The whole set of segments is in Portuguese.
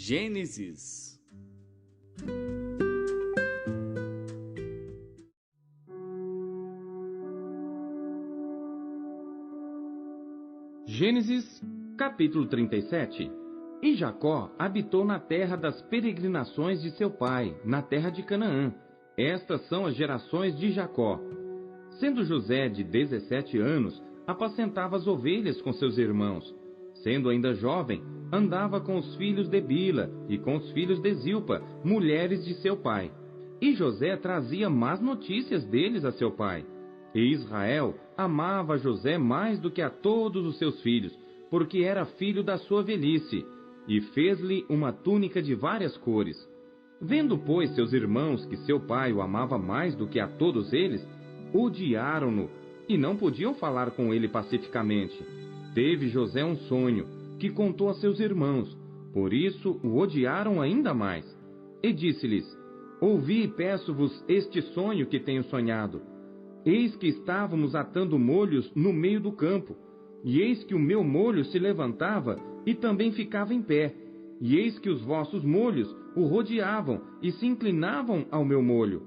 Gênesis. Gênesis, capítulo 37. E Jacó habitou na terra das peregrinações de seu pai, na terra de Canaã. Estas são as gerações de Jacó. Sendo José de 17 anos, apacentava as ovelhas com seus irmãos. Sendo ainda jovem, andava com os filhos de Bila e com os filhos de Zilpa, mulheres de seu pai. E José trazia más notícias deles a seu pai. E Israel amava José mais do que a todos os seus filhos, porque era filho da sua velhice, e fez-lhe uma túnica de várias cores. Vendo, pois, seus irmãos que seu pai o amava mais do que a todos eles, odiaram-no, e não podiam falar com ele pacificamente. Teve José um sonho, que contou a seus irmãos, por isso o odiaram ainda mais. E disse-lhes: Ouvi e peço-vos este sonho que tenho sonhado. Eis que estávamos atando molhos no meio do campo, e eis que o meu molho se levantava e também ficava em pé, e eis que os vossos molhos o rodeavam e se inclinavam ao meu molho.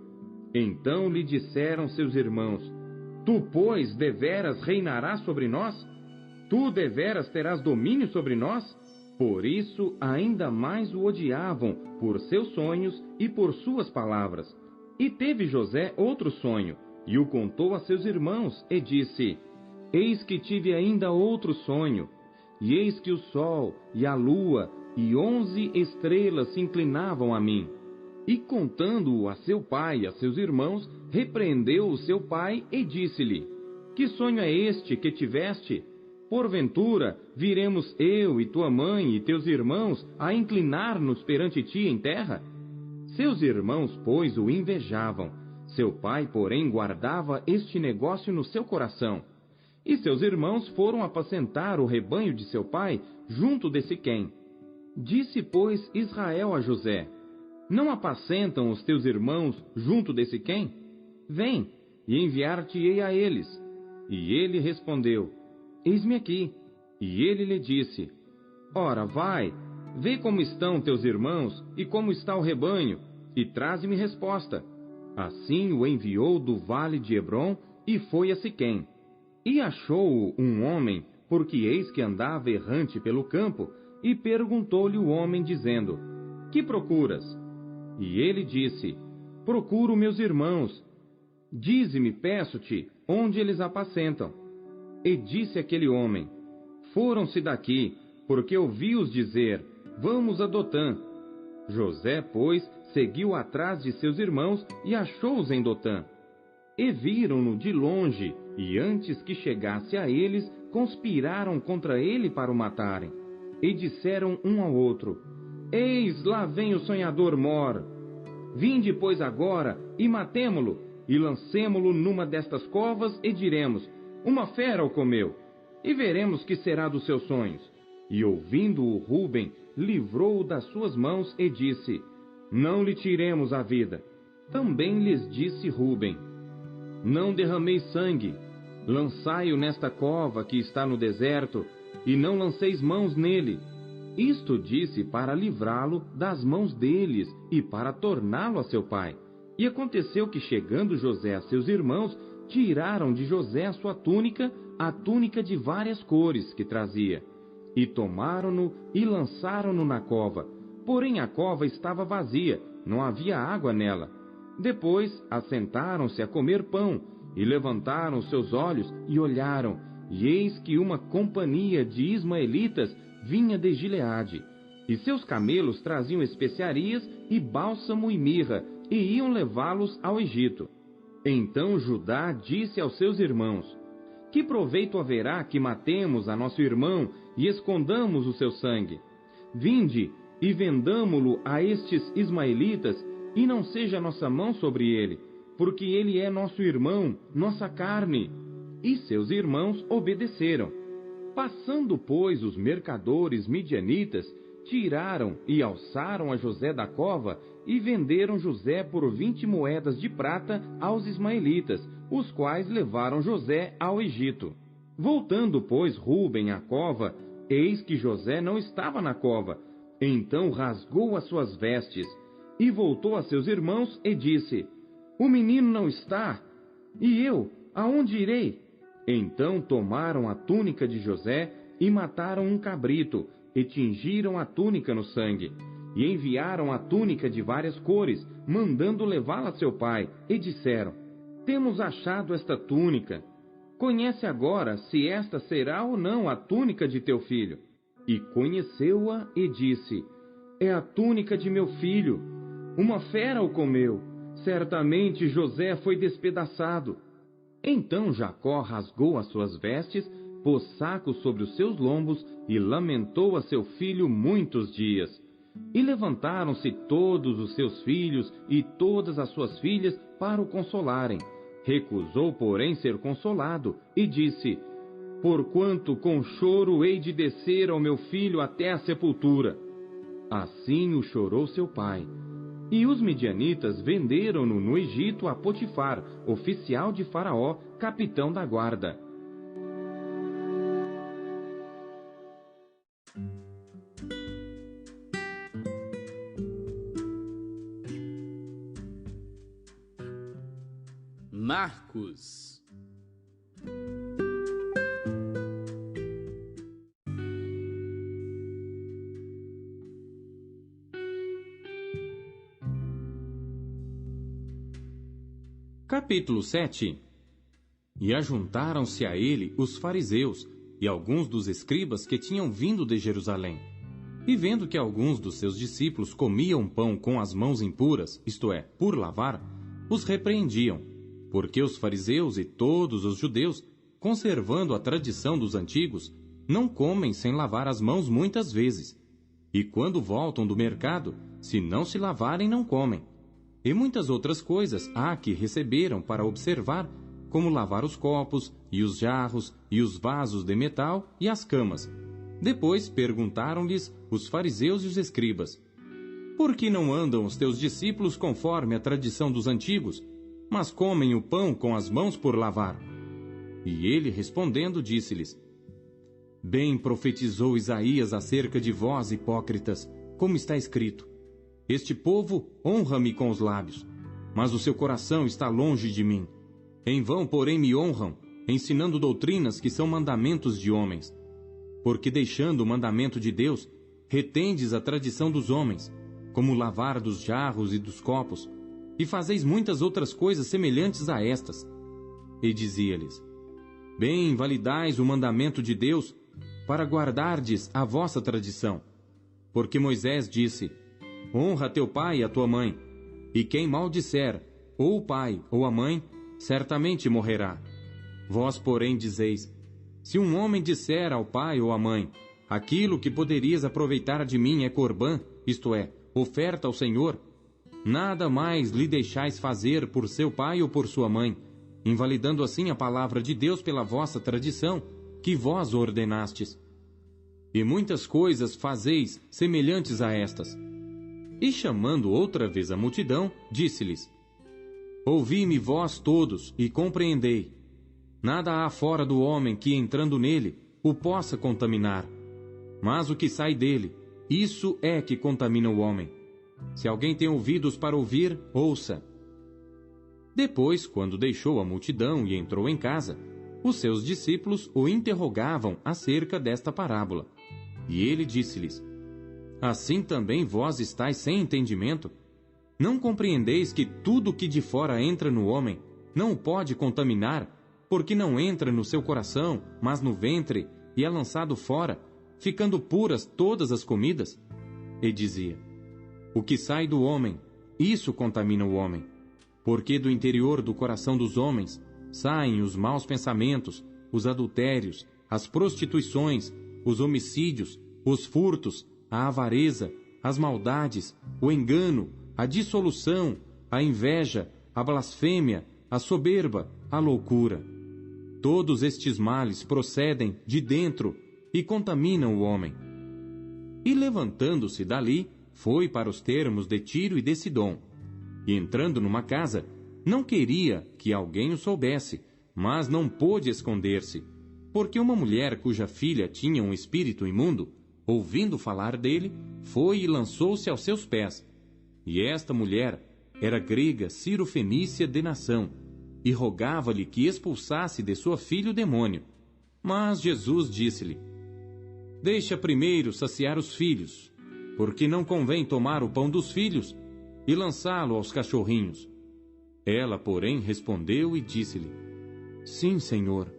Então lhe disseram seus irmãos: Tu, pois, deveras reinarás sobre nós? Tu deveras terás domínio sobre nós? Por isso ainda mais o odiavam, por seus sonhos e por suas palavras. E teve José outro sonho, e o contou a seus irmãos, e disse: Eis que tive ainda outro sonho, e eis que o sol e a lua e 11 estrelas se inclinavam a mim. E contando-o a seu pai e a seus irmãos, repreendeu o seu pai e disse-lhe: Que sonho é este que tiveste? Porventura, viremos eu e tua mãe e teus irmãos a inclinar-nos perante ti em terra? Seus irmãos, pois, o invejavam. Seu pai, porém, guardava este negócio no seu coração. E seus irmãos foram apacentar o rebanho de seu pai junto de Siquém. Disse, pois, Israel a José: Não apacentam os teus irmãos junto de Siquém? Vem, e enviar-te-ei a eles. E ele respondeu: Eis-me aqui. E ele lhe disse: Ora, vai, vê como estão teus irmãos e como está o rebanho, e traze-me resposta. Assim o enviou do vale de Hebrom e foi a Siquém. E achou-o um homem, porque eis que andava errante pelo campo, e perguntou-lhe o homem, dizendo: Que procuras? E ele disse: Procuro meus irmãos. Dize-me, peço-te, onde eles apacentam. E disse aquele homem: Foram-se daqui, porque ouvi-os dizer: Vamos a Dotã. José, pois, seguiu atrás de seus irmãos e achou-os em Dotã. E viram-no de longe, e antes que chegasse a eles, conspiraram contra ele para o matarem. E disseram um ao outro: Eis, lá vem o sonhador mor. Vinde, pois, agora, e matemo-lo, e lancemo-lo numa destas covas, e diremos: Uma fera o comeu, e veremos que será dos seus sonhos. E ouvindo-o Ruben, livrou-o das suas mãos, e disse: Não lhe tiremos a vida. Também lhes disse Ruben: Não derrameis sangue, lançai-o nesta cova que está no deserto, e não lanceis mãos nele. Isto disse para livrá-lo das mãos deles, e para torná-lo a seu pai. E aconteceu que, chegando José a seus irmãos, tiraram de José a sua túnica, a túnica de várias cores que trazia. E tomaram-no e lançaram-no na cova. Porém a cova estava vazia, não havia água nela. Depois assentaram-se a comer pão, e levantaram seus olhos e olharam, e eis que uma companhia de ismaelitas vinha de Gileade. E seus camelos traziam especiarias e bálsamo e mirra, e iam levá-los ao Egito. Então Judá disse aos seus irmãos: Que proveito haverá que matemos a nosso irmão e escondamos o seu sangue? Vinde e vendamo-lo a estes ismaelitas, e não seja nossa mão sobre ele, porque ele é nosso irmão, nossa carne. E seus irmãos obedeceram. Passando, pois, os mercadores midianitas, tiraram e alçaram a José da cova, e venderam José por 20 moedas de prata aos ismaelitas, os quais levaram José ao Egito. Voltando, pois, Ruben à cova, eis que José não estava na cova. Então rasgou as suas vestes, e voltou a seus irmãos e disse: O menino não está, e eu, aonde irei? Então tomaram a túnica de José, e mataram um cabrito, e tingiram a túnica no sangue. E enviaram a túnica de várias cores, mandando levá-la a seu pai, e disseram: Temos achado esta túnica. Conhece agora se esta será ou não a túnica de teu filho. E conheceu-a e disse: É a túnica de meu filho. Uma fera o comeu. Certamente José foi despedaçado. Então Jacó rasgou as suas vestes, pôs saco sobre os seus lombos e lamentou a seu filho muitos dias. E levantaram-se todos os seus filhos e todas as suas filhas para o consolarem. Recusou, porém, ser consolado, e disse: Porquanto com choro hei de descer ao meu filho até a sepultura. Assim o chorou seu pai. E os midianitas venderam-no no Egito a Potifar, oficial de Faraó, capitão da guarda. Marcos. Capítulo 7. E ajuntaram-se a ele os fariseus e alguns dos escribas que tinham vindo de Jerusalém. E vendo que alguns dos seus discípulos comiam pão com as mãos impuras, isto é, por lavar, os repreendiam, porque os fariseus e todos os judeus, conservando a tradição dos antigos, não comem sem lavar as mãos muitas vezes. E quando voltam do mercado, se não se lavarem, não comem. E muitas outras coisas há que receberam para observar, como lavar os copos, e os jarros, e os vasos de metal, e as camas. Depois perguntaram-lhes os fariseus e os escribas: Por que não andam os teus discípulos conforme a tradição dos antigos, mas comem o pão com as mãos por lavar? E ele, respondendo, disse-lhes: Bem profetizou Isaías acerca de vós, hipócritas, como está escrito: Este povo honra-me com os lábios, mas o seu coração está longe de mim. Em vão, porém, me honram, ensinando doutrinas que são mandamentos de homens. Porque deixando o mandamento de Deus, retendes a tradição dos homens, como o lavar dos jarros e dos copos, e fazeis muitas outras coisas semelhantes a estas. E dizia-lhes: Bem invalidais o mandamento de Deus, para guardardes a vossa tradição. Porque Moisés disse: Honra teu pai e a tua mãe, e quem maldisser, ou o pai ou a mãe, certamente morrerá. Vós, porém, dizeis: Se um homem disser ao pai ou à mãe: Aquilo que poderias aproveitar de mim é corbã, isto é, oferta ao Senhor, nada mais lhe deixais fazer por seu pai ou por sua mãe, invalidando assim a palavra de Deus pela vossa tradição, que vós ordenastes. E muitas coisas fazeis semelhantes a estas. E chamando outra vez a multidão, disse-lhes: Ouvi-me vós todos e compreendei. Nada há fora do homem que, entrando nele, o possa contaminar. Mas o que sai dele, isso é que contamina o homem. Se alguém tem ouvidos para ouvir, ouça. Depois, quando deixou a multidão e entrou em casa, os seus discípulos o interrogavam acerca desta parábola. E ele disse-lhes: Assim também vós estáis sem entendimento? Não compreendeis que tudo que de fora entra no homem não o pode contaminar, porque não entra no seu coração, mas no ventre, e é lançado fora, ficando puras todas as comidas? E dizia: O que sai do homem, isso contamina o homem. Porque do interior do coração dos homens saem os maus pensamentos, os adultérios, as prostituições, os homicídios, os furtos, a avareza, as maldades, o engano, a dissolução, a inveja, a blasfêmia, a soberba, a loucura. Todos estes males procedem de dentro e contaminam o homem. E levantando-se dali, foi para os termos de Tiro e de Sidom. E entrando numa casa, não queria que alguém o soubesse, mas não pôde esconder-se, porque uma mulher cuja filha tinha um espírito imundo, ouvindo falar dele, foi e lançou-se aos seus pés. E esta mulher era grega cirofenícia de nação, e rogava-lhe que expulsasse de sua filha o demônio. Mas Jesus disse-lhe: Deixa primeiro saciar os filhos, porque não convém tomar o pão dos filhos e lançá-lo aos cachorrinhos. Ela, porém, respondeu e disse-lhe: Sim, Senhor,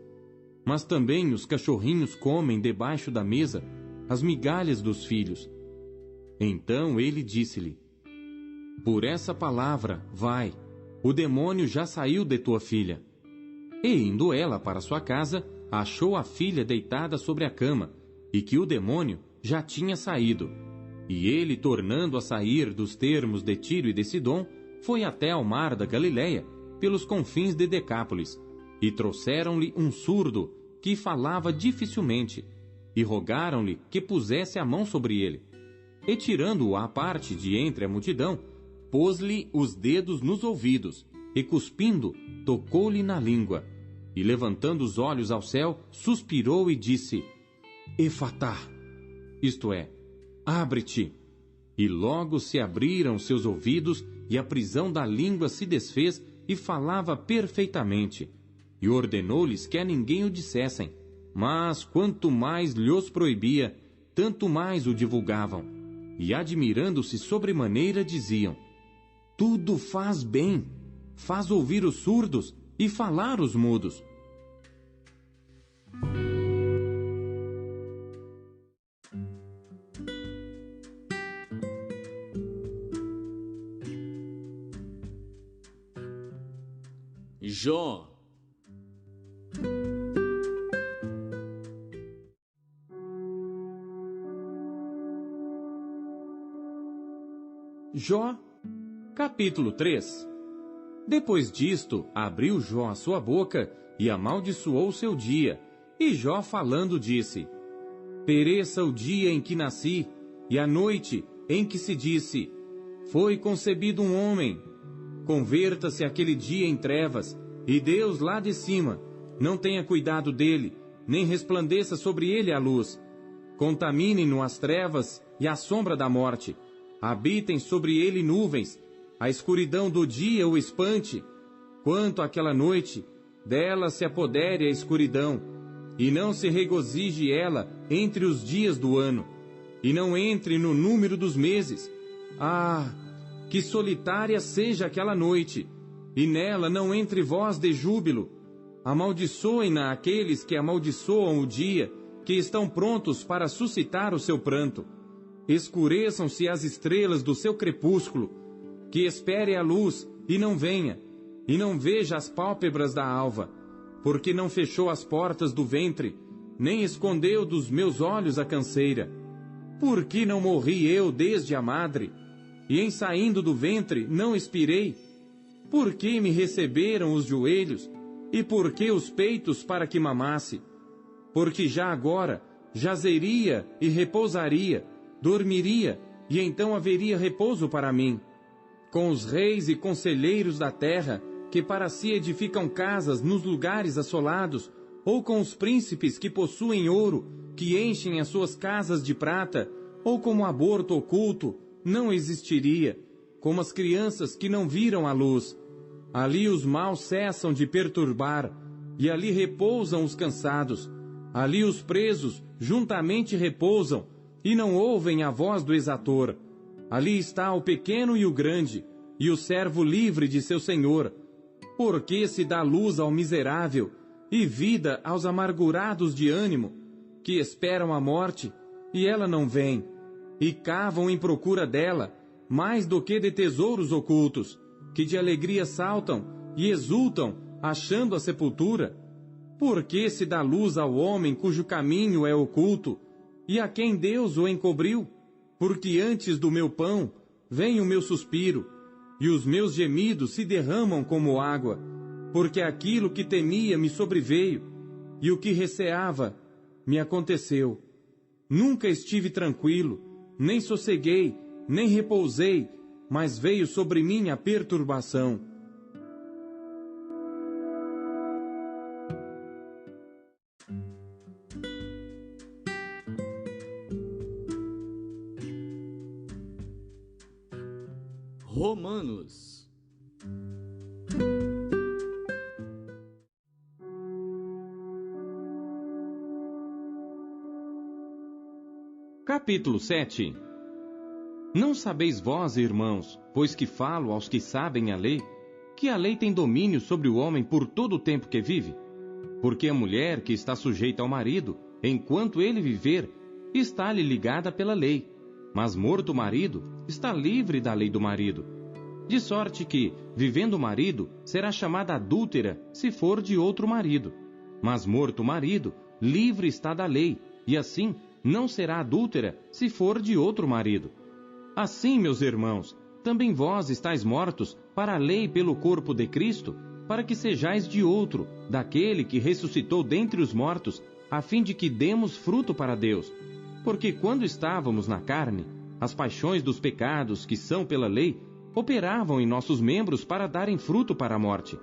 mas também os cachorrinhos comem debaixo da mesa as migalhas dos filhos. Então ele disse-lhe: Por essa palavra, vai, o demônio já saiu de tua filha. E indo ela para sua casa, achou a filha deitada sobre a cama, e que o demônio já tinha saído. E ele, tornando a sair dos termos de Tiro e de Sidom, foi até ao mar da Galileia, pelos confins de Decápolis, e trouxeram-lhe um surdo, que falava dificilmente, e rogaram-lhe que pusesse a mão sobre ele. E tirando-o à parte de entre a multidão, pôs-lhe os dedos nos ouvidos, e cuspindo, tocou-lhe na língua. E levantando os olhos ao céu, suspirou e disse: Efatá, isto é, abre-te. E logo se abriram seus ouvidos, e a prisão da língua se desfez, e falava perfeitamente. E ordenou-lhes que a ninguém o dissessem. Mas quanto mais lhos proibia, tanto mais o divulgavam. E admirando-se sobremaneira, diziam: Tudo faz bem, faz ouvir os surdos e falar os mudos. Jó. Jó, capítulo 3. Depois disto, abriu Jó a sua boca e amaldiçoou seu dia. E Jó falando disse: Pereça o dia em que nasci, e a noite em que se disse: Foi concebido um homem. Converta-se aquele dia em trevas, e Deus lá de cima não tenha cuidado dele, nem resplandeça sobre ele a luz. Contaminem-no as trevas e a sombra da morte. Habitem sobre ele nuvens, a escuridão do dia o espante. Quanto àquela noite, dela se apodere a escuridão, e não se regozije ela entre os dias do ano, e não entre no número dos meses. Ah, que solitária seja aquela noite, e nela não entre voz de júbilo. Amaldiçoem-na aqueles que amaldiçoam o dia, que estão prontos para suscitar o seu pranto. Escureçam-se as estrelas do seu crepúsculo, que espere a luz e não venha, e não veja as pálpebras da alva, porque não fechou as portas do ventre, nem escondeu dos meus olhos a canseira. Por que não morri eu desde a madre, e em saindo do ventre não expirei? Por que me receberam os joelhos, e por que os peitos para que mamasse? Porque já agora jazeria e repousaria, dormiria, e então haveria repouso para mim. Com os reis e conselheiros da terra, que para si edificam casas nos lugares assolados, ou com os príncipes que possuem ouro, que enchem as suas casas de prata, ou como aborto oculto, não existiria, como as crianças que não viram a luz. Ali os maus cessam de perturbar, e ali repousam os cansados. Ali os presos juntamente repousam, e não ouvem a voz do exator. Ali está o pequeno e o grande, e o servo livre de seu senhor. Porque se dá luz ao miserável, e vida aos amargurados de ânimo, que esperam a morte, e ela não vem, e cavam em procura dela, mais do que de tesouros ocultos, que de alegria saltam e exultam, achando a sepultura? Porque se dá luz ao homem cujo caminho é oculto, e a quem Deus o encobriu? Porque antes do meu pão vem o meu suspiro, e os meus gemidos se derramam como água, porque aquilo que temia me sobreveio, e o que receava me aconteceu. Nunca estive tranquilo, nem sosseguei, nem repousei, mas veio sobre mim a perturbação. Romanos. Capítulo 7. Não sabeis vós, irmãos, pois que falo aos que sabem a lei, que a lei tem domínio sobre o homem por todo o tempo que vive? Porque a mulher que está sujeita ao marido, enquanto ele viver, está-lhe ligada pela lei, mas morto o marido, está livre da lei do marido. De sorte que, vivendo o marido, será chamada adúltera se for de outro marido. Mas morto o marido, livre está da lei, e assim não será adúltera se for de outro marido. Assim, meus irmãos, também vós estáis mortos para a lei pelo corpo de Cristo, para que sejais de outro, daquele que ressuscitou dentre os mortos, a fim de que demos fruto para Deus. Porque quando estávamos na carne, as paixões dos pecados que são pela lei operavam em nossos membros para darem fruto para a morte.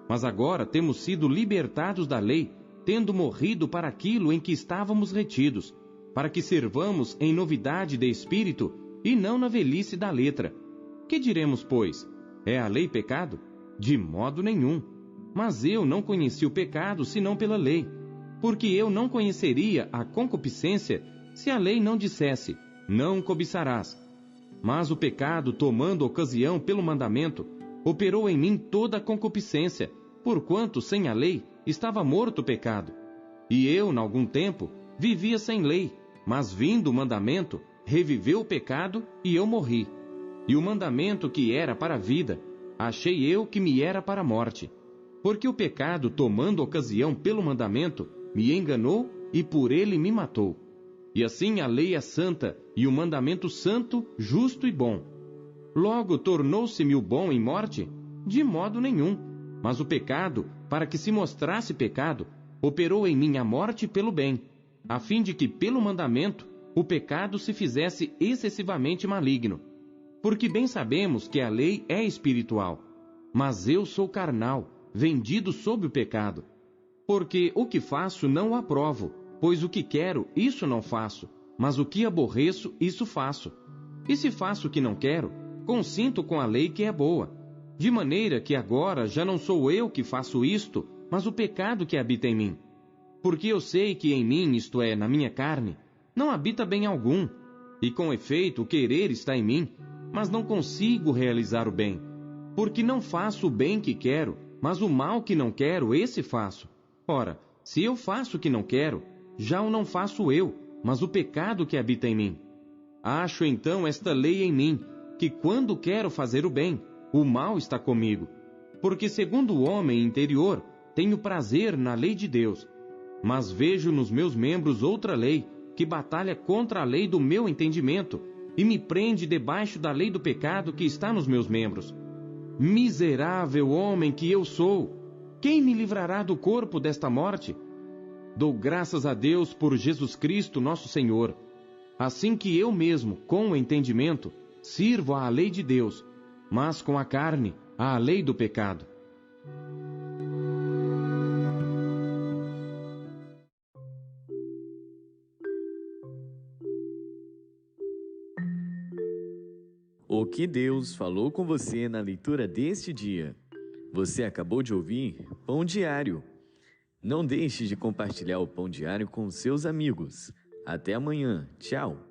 Mas agora temos sido libertados da lei, tendo morrido para aquilo em que estávamos retidos, para que servamos em novidade de espírito e não na velhice da letra. Que diremos, pois? É a lei pecado? De modo nenhum. Mas eu não conheci o pecado senão pela lei, porque eu não conheceria a concupiscência se a lei não dissesse, não cobiçarás. Mas o pecado, tomando ocasião pelo mandamento, operou em mim toda a concupiscência, porquanto sem a lei estava morto o pecado. E eu, em algum tempo, vivia sem lei, mas vindo o mandamento, reviveu o pecado e eu morri. E o mandamento que era para a vida, achei eu que me era para a morte. Porque o pecado, tomando ocasião pelo mandamento, me enganou e por ele me matou. E assim a lei é santa, e o mandamento santo, justo e bom. Logo tornou-se-me o bom em morte? De modo nenhum. Mas o pecado, para que se mostrasse pecado, operou em mim a morte pelo bem, a fim de que pelo mandamento o pecado se fizesse excessivamente maligno. Porque bem sabemos que a lei é espiritual, mas eu sou carnal, vendido sob o pecado. Porque o que faço não o aprovo, pois o que quero, isso não faço, mas o que aborreço, isso faço. E se faço o que não quero, consinto com a lei que é boa. De maneira que agora já não sou eu que faço isto, mas o pecado que habita em mim. Porque eu sei que em mim, isto é, na minha carne, não habita bem algum. E com efeito, o querer está em mim, mas não consigo realizar o bem. Porque não faço o bem que quero, mas o mal que não quero, esse faço. Ora, se eu faço o que não quero, já o não faço eu, mas o pecado que habita em mim. Acho então esta lei em mim, que quando quero fazer o bem, o mal está comigo. Porque segundo o homem interior, tenho prazer na lei de Deus. Mas vejo nos meus membros outra lei, que batalha contra a lei do meu entendimento, e me prende debaixo da lei do pecado que está nos meus membros. Miserável homem que eu sou! Quem me livrará do corpo desta morte? Dou graças a Deus por Jesus Cristo, nosso Senhor. Assim que eu mesmo, com o entendimento, sirvo à lei de Deus, mas com a carne, à lei do pecado. O que Deus falou com você na leitura deste dia? Você acabou de ouvir Pão Diário. Não deixe de compartilhar o Pão Diário com seus amigos. Até amanhã. Tchau.